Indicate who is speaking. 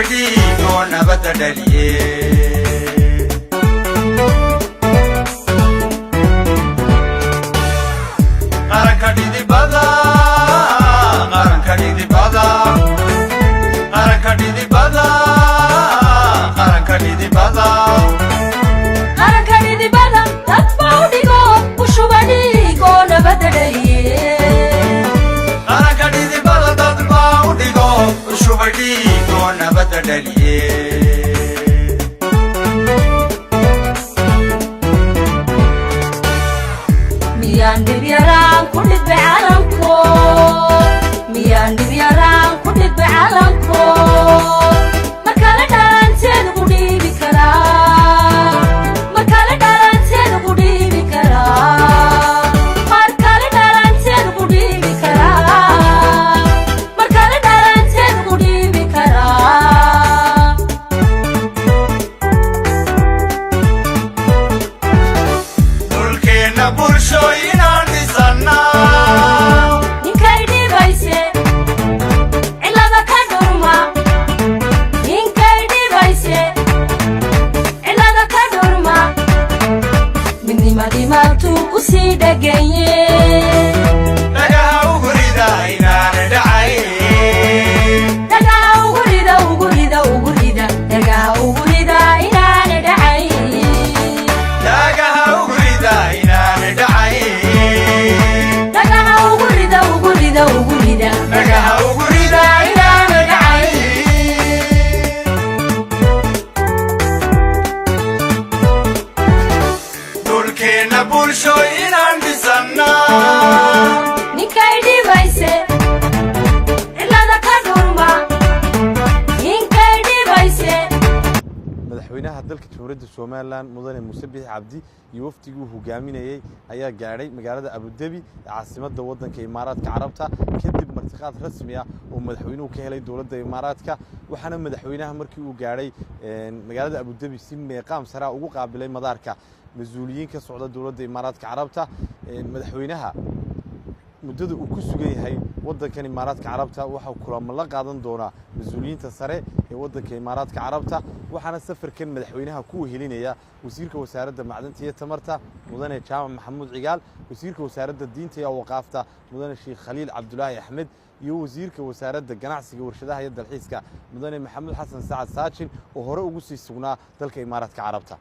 Speaker 1: وشبيكو نبت دليه
Speaker 2: ميان بيران كل بعالمكو ميان بيران كل بعالمكو مركله دانتين قدي بكرا مركله دانتين قدي بكرا مركله دانتين قدي بكرا مركله دانتين قدي بكرا
Speaker 1: ملكنا برشوي
Speaker 3: madaxweynaha dalka Jamhuuriyadda Soomaaliland mudane muusa biixi cabdi iyo waftigii hogaaminayay ayaa gaaray magaalada Abu Dhabi caasimadda wadanka imaaraatka carabta kadib martiqaad rasmi ah oo madaxweynuhu ka helay dawladda imaaraatka waxaana madaxweynaha markii uu gaaray magaalada Abu Dhabi si meeqaam sare ugu qaabilay madaarka mas'uuliyiin ka socda dawladda imaaraatka carabta madaxweynaha muddada uu ku sugan yahay wadankan imaaraatka carabta waxa kulamo la qaadan doona mas'uuliyiinta sare ee wadanka imaaraatka carabta waxaana safarkan madaxweynaha ku wehelinaya wasiirka wasaaradda macdanta iyo tamarta mudane jaamac maxamuud cigaal wasiirka wasaaradda diinta iyo waqaafta mudane sheekh khaliil cabdulaahi axmed iyo wasiirka wasaaradda ganacsiga warshadaha iyo dalxiiska mudane maxamuud xasan saacad saajin oo hore ugu sii sugnaa dalka imaaraatka carabta